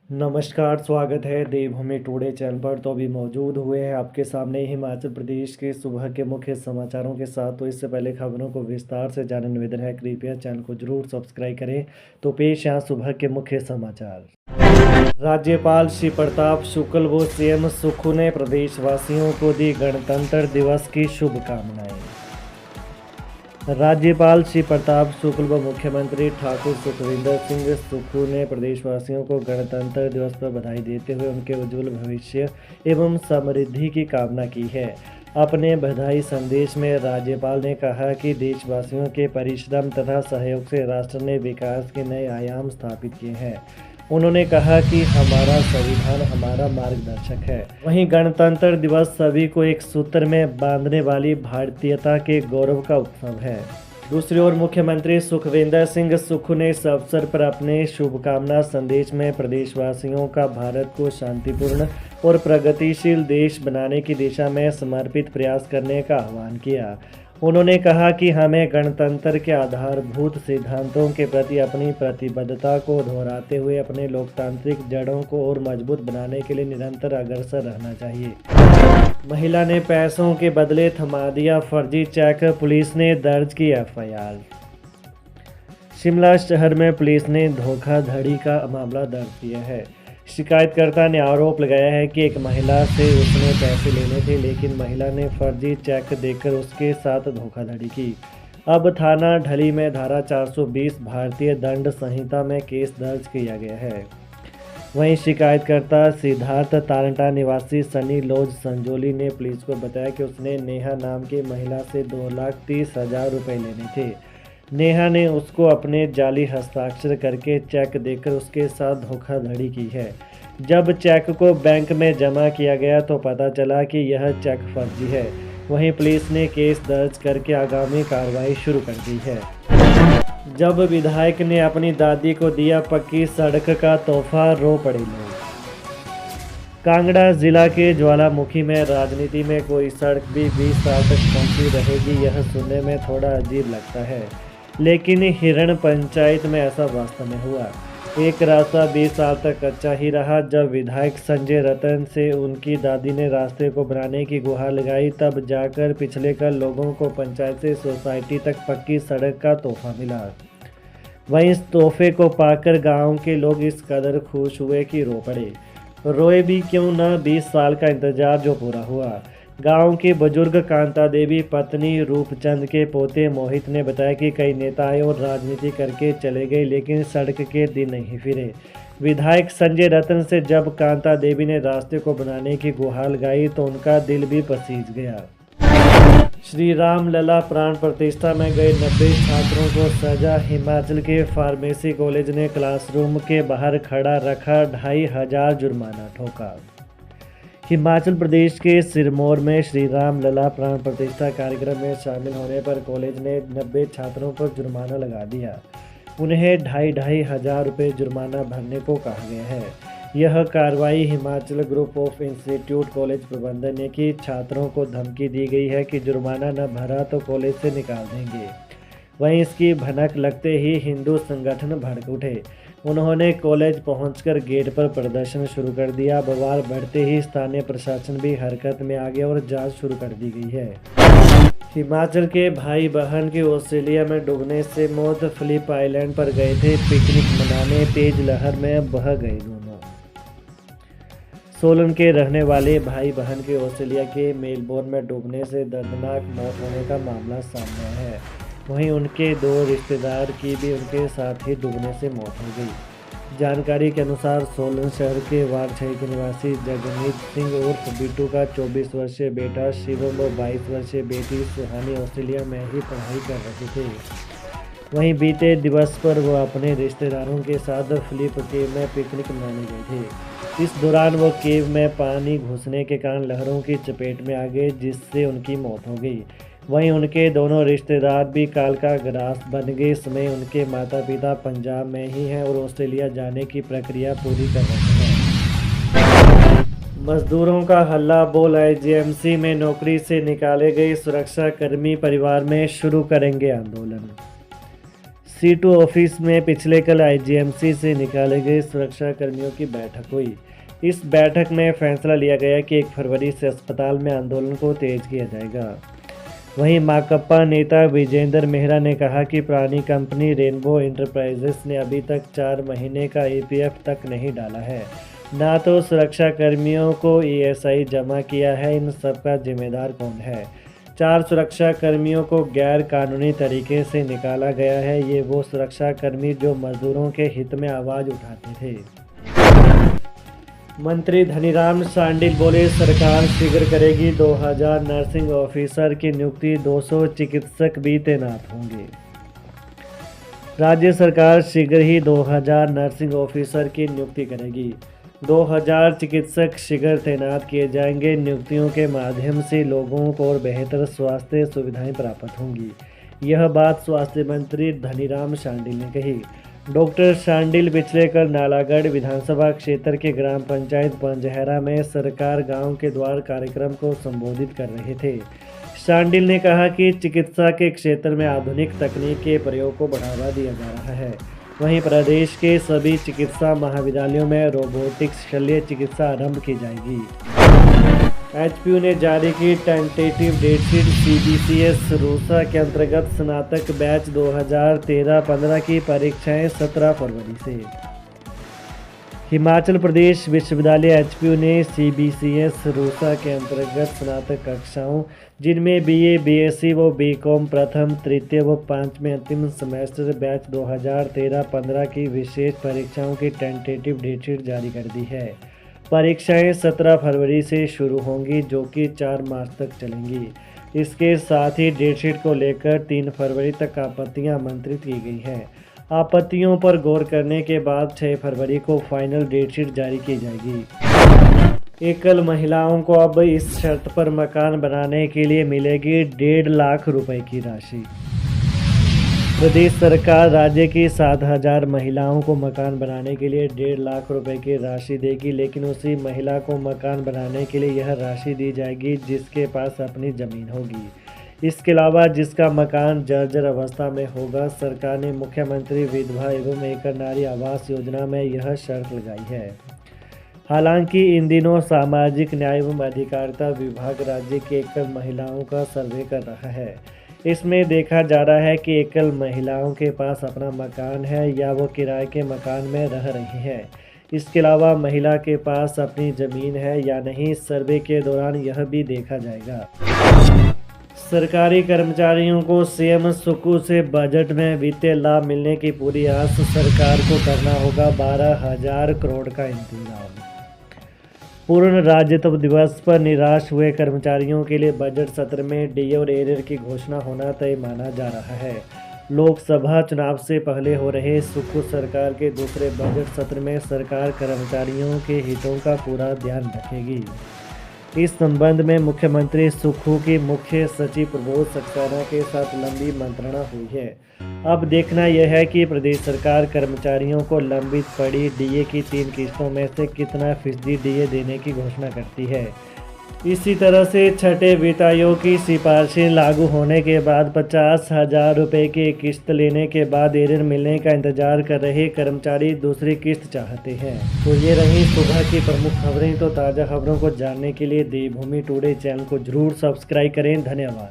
नमस्कार, स्वागत है देवभूमि टुडे चैनल पर। तो अभी मौजूद हुए हैं आपके सामने हिमाचल प्रदेश के सुबह के मुख्य समाचारों के साथ। तो इससे पहले खबरों को विस्तार से जानने निवेदन है, कृपया चैनल को जरूर सब्सक्राइब करें। तो पेश यहाँ सुबह के मुख्य समाचार। राज्यपाल श्री प्रताप शुक्ल व सीएम सुक्खू ने प्रदेशवासियों को दी गणतंत्र दिवस की शुभकामनाएं। राज्यपाल श्री प्रताप शुक्ल व मुख्यमंत्री ठाकुर सुखविंदर सिंह सुक्खू ने प्रदेशवासियों को गणतंत्र दिवस पर बधाई देते हुए उनके उज्जवल भविष्य एवं समृद्धि की कामना की है। अपने बधाई संदेश में राज्यपाल ने कहा कि देशवासियों के परिश्रम तथा सहयोग से राष्ट्र ने विकास के नए आयाम स्थापित किए हैं। उन्होंने कहा कि हमारा संविधान हमारा मार्गदर्शक है। वहीं गणतंत्र दिवस सभी को एक सूत्र में बांधने वाली भारतीयता के गौरव का उत्सव है। दूसरी ओर मुख्यमंत्री सुखविंदर सिंह सुक्खू ने इस अवसर पर अपने शुभकामना संदेश में प्रदेशवासियों का भारत को शांतिपूर्ण और प्रगतिशील देश बनाने की दिशा में समर्पित प्रयास करने का आह्वान किया। उन्होंने कहा कि हमें गणतंत्र के आधारभूत सिद्धांतों के प्रति अपनी प्रतिबद्धता को दोहराते हुए अपने लोकतांत्रिक जड़ों को और मजबूत बनाने के लिए निरंतर अग्रसर रहना चाहिए। महिला ने पैसों के बदले थमा दिया फर्जी चेक, पुलिस ने दर्ज की एफआईआर। शिमला शहर में पुलिस ने धोखाधड़ी का मामला दर्ज किया है। शिकायतकर्ता ने आरोप लगाया है कि एक महिला से उसने पैसे लेने थे, लेकिन महिला ने फर्जी चेक देकर उसके साथ धोखाधड़ी की। अब थाना ढली में धारा 420 भारतीय दंड संहिता में केस दर्ज किया गया है। वहीं शिकायतकर्ता सिद्धार्थ तारंटा निवासी सनी लॉज संजोली ने पुलिस को बताया कि उसने नेहा नाम की महिला से 2,30,000 रुपये लेने थे। नेहा ने उसको अपने जाली हस्ताक्षर करके चेक देकर उसके साथ धोखाधड़ी की है। जब चेक को बैंक में जमा किया गया तो पता चला कि यह चेक फर्जी है। वहीं पुलिस ने केस दर्ज करके आगामी कार्रवाई शुरू कर दी है। जब विधायक ने अपनी दादी को दिया पक्की सड़क का तोहफा, रो पड़े लोग। कांगड़ा जिला के ज्वालामुखी में राजनीति में कोई सड़क भी 20 साल तक पहुंची रहेगी, यह सुनने में थोड़ा अजीब लगता है, लेकिन हिरण पंचायत में ऐसा वास्तव में हुआ। एक रास्ता 20 साल तक कच्चा ही रहा। जब विधायक संजय रतन से उनकी दादी ने रास्ते को बनाने की गुहार लगाई, तब जाकर पिछले कल लोगों को पंचायत से सोसाइटी तक पक्की सड़क का तोहफा मिला। वहीं इस तोहफे को पाकर गांव के लोग इस कदर खुश हुए कि रो पड़े। रोए भी क्यों न, 20 साल का इंतजार जो पूरा हुआ। गांव के बुजुर्ग कांता देवी पत्नी रूपचंद के पोते मोहित ने बताया कि कई नेता आए और राजनीति करके चले गए, लेकिन सड़क के दिन नहीं फिरे। विधायक संजय रतन से जब कांता देवी ने रास्ते को बनाने की गुहार लगाई तो उनका दिल भी पसीज गया। श्री राम लला प्राण प्रतिष्ठा में गए 90 छात्रों को सजा। हिमाचल के फार्मेसी कॉलेज ने क्लासरूम के बाहर खड़ा रखा, 2,500 जुर्माना ठोका। हिमाचल प्रदेश के सिरमौर में श्री राम लला प्राण प्रतिष्ठा कार्यक्रम में शामिल होने पर कॉलेज ने 90 छात्रों पर जुर्माना लगा दिया। उन्हें 2,500 रुपये जुर्माना भरने को कहा गया है। यह कार्रवाई Himachal group of institute college प्रबंधन ने की। छात्रों को धमकी दी गई है कि जुर्माना न भरा तो कॉलेज से निकाल देंगे। वहीं इसकी भनक लगते ही हिंदू संगठन भड़क उठे। उन्होंने कॉलेज पहुंचकर गेट पर प्रदर्शन शुरू कर दिया। बवाल बढ़ते ही स्थानीय प्रशासन भी हरकत में आ गया और जांच शुरू कर दी गई है। हिमाचल के भाई बहन की ऑस्ट्रेलिया में डूबने से मौत। फिलिप आइलैंड पर गए थे पिकनिक मनाने, तेज लहर में बह गए दोनों। सोलन के रहने वाले भाई बहन की ऑस्ट्रेलिया के मेलबोर्न में डूबने से दर्दनाक मौत होने का मामला सामने आया है। वहीं उनके 2 रिश्तेदार की भी उनके साथ ही डूबने से मौत हो गई। जानकारी के अनुसार सोलन शहर के वार्ड 6 के निवासी जगमीत सिंह उर्फ बिट्टू का 24 वर्षीय बेटा शिवम व 22 वर्षीय बेटी सुहानी ऑस्ट्रेलिया में ही पढ़ाई कर रहे थे। वहीं बीते दिवस पर वो अपने रिश्तेदारों के साथ फिलिप केव में पिकनिक मनाने गए थे। इस दौरान वो केव में पानी घुसने के कारण लहरों की चपेट में आ गए, जिससे उनकी मौत हो गई। वहीं उनके दोनों रिश्तेदार भी काल का ग्रास बन गए। इस समय उनके माता पिता पंजाब में ही हैं और ऑस्ट्रेलिया जाने की प्रक्रिया पूरी कर रहे हैं। मजदूरों का हल्ला बोल। आईजीएमसी में नौकरी से निकाले गए सुरक्षा कर्मी परिवार में शुरू करेंगे आंदोलन। C2 ऑफिस में पिछले कल आईजीएमसी से निकाले गए सुरक्षा कर्मियों की बैठक हुई। इस बैठक में फैसला लिया गया कि 1 फरवरी से अस्पताल में आंदोलन को तेज किया जाएगा। वहीं माकपा नेता विजेंद्र मेहरा ने कहा कि पुरानी कंपनी रेनबो एंटरप्राइजेस ने अभी तक 4 महीने का ईपीएफ तक नहीं डाला है, ना तो सुरक्षा कर्मियों को ईएसआई जमा किया है। इन सबका जिम्मेदार कौन है? 4 सुरक्षा कर्मियों को गैर कानूनी तरीके से निकाला गया है। ये वो सुरक्षा कर्मी जो मजदूरों के हित में आवाज़ उठाते थे। मंत्री धनीराम शांडिल बोले, सरकार शीघ्र करेगी 2000 नर्सिंग ऑफिसर की नियुक्ति, 200 चिकित्सक भी तैनात होंगे। राज्य सरकार शीघ्र ही 2000 नर्सिंग ऑफिसर की नियुक्ति करेगी। 2000 चिकित्सक शीघ्र तैनात किए जाएंगे। नियुक्तियों के माध्यम से लोगों को और बेहतर स्वास्थ्य सुविधाएं प्राप्त होंगी। यह बात स्वास्थ्य मंत्री धनीराम शांडिल ने कही। डॉक्टर शांडिल पिछले कल नालागढ़ विधानसभा क्षेत्र के ग्राम पंचायत पंजहरा में सरकार गांव के द्वार कार्यक्रम को संबोधित कर रहे थे। शांडिल ने कहा कि चिकित्सा के क्षेत्र में आधुनिक तकनीक के प्रयोग को बढ़ावा दिया जा रहा है। वहीं प्रदेश के सभी चिकित्सा महाविद्यालयों में रोबोटिक्स शल्य चिकित्सा आरंभ की जाएगी। एचपीयू ने जारी की टेंटेटिव डेटशीट। सीबीसीएस रूसा के अंतर्गत स्नातक बैच 2013-15 की परीक्षाएं 17 फरवरी से। हिमाचल प्रदेश विश्वविद्यालय एचपीयू ने सीबीसीएस रूसा के अंतर्गत स्नातक कक्षाओं जिनमें बीए, बीएससी व बीकॉम प्रथम, तृतीय व 5वें अंतिम सेमेस्टर बैच 2013-15 की विशेष परीक्षाओं की टेंटेटिव डेटशीट जारी कर दी है। परीक्षाएं 17 फरवरी से शुरू होंगी, जो कि 4 मार्च तक चलेंगी। इसके साथ ही डेटशीट को लेकर 3 फरवरी तक आपत्तियां आमंत्रित की गई हैं। आपत्तियों पर गौर करने के बाद 6 फरवरी को फाइनल डेटशीट जारी की जाएगी। एकल महिलाओं को अब इस शर्त पर मकान बनाने के लिए मिलेगी 1.5 लाख रुपए की राशि। प्रदेश सरकार राज्य की 7000 महिलाओं को मकान बनाने के लिए 1.5 लाख रुपए की राशि देगी, लेकिन उसी महिला को मकान बनाने के लिए यह राशि दी जाएगी जिसके पास अपनी ज़मीन होगी। इसके अलावा जिसका मकान जर्जर अवस्था में होगा। सरकार ने मुख्यमंत्री विधवा एवं एक नारी आवास योजना में यह शर्त लगाई है। हालांकि इन दिनों सामाजिक न्याय एवं अधिकारिता विभाग राज्य की एकल महिलाओं का सर्वे कर रहा है। इसमें देखा जा रहा है कि एकल महिलाओं के पास अपना मकान है या वो किराए के मकान में रह रही हैं। इसके अलावा महिला के पास अपनी ज़मीन है या नहीं। सर्वे के दौरान यह भी देखा जाएगा। सरकारी कर्मचारियों को सीएम सुक्खू से बजट में वित्तीय लाभ मिलने की पूरी आस। सरकार को करना होगा 12,000 करोड़ का इंतजाम। पूर्ण राज्यत्व दिवस पर निराश हुए कर्मचारियों के लिए बजट सत्र में डीए और एरियर की घोषणा होना तय माना जा रहा है। लोकसभा चुनाव से पहले हो रहे सुक्खू सरकार के दूसरे बजट सत्र में सरकार कर्मचारियों के हितों का पूरा ध्यान रखेगी। इस संबंध में मुख्यमंत्री सुक्खू की मुख्य सचिव प्रबोध सक्सेना के साथ लंबी मंत्रणा हुई है। अब देखना यह है कि प्रदेश सरकार कर्मचारियों को लंबित पड़ी डीए की 3 किस्तों में से कितना फीसदी डीए देने की घोषणा करती है। इसी तरह से छठे वित्त आयोग की सिफारिशें लागू होने के बाद 50,000 रुपये की किस्त लेने के बाद एरियर मिलने का इंतजार कर रहे कर्मचारी दूसरी किस्त चाहते हैं। तो ये रही सुबह की प्रमुख खबरें। तो ताज़ा खबरों को जानने के लिए देवभूमि टुडे चैनल को जरूर सब्सक्राइब करें। धन्यवाद।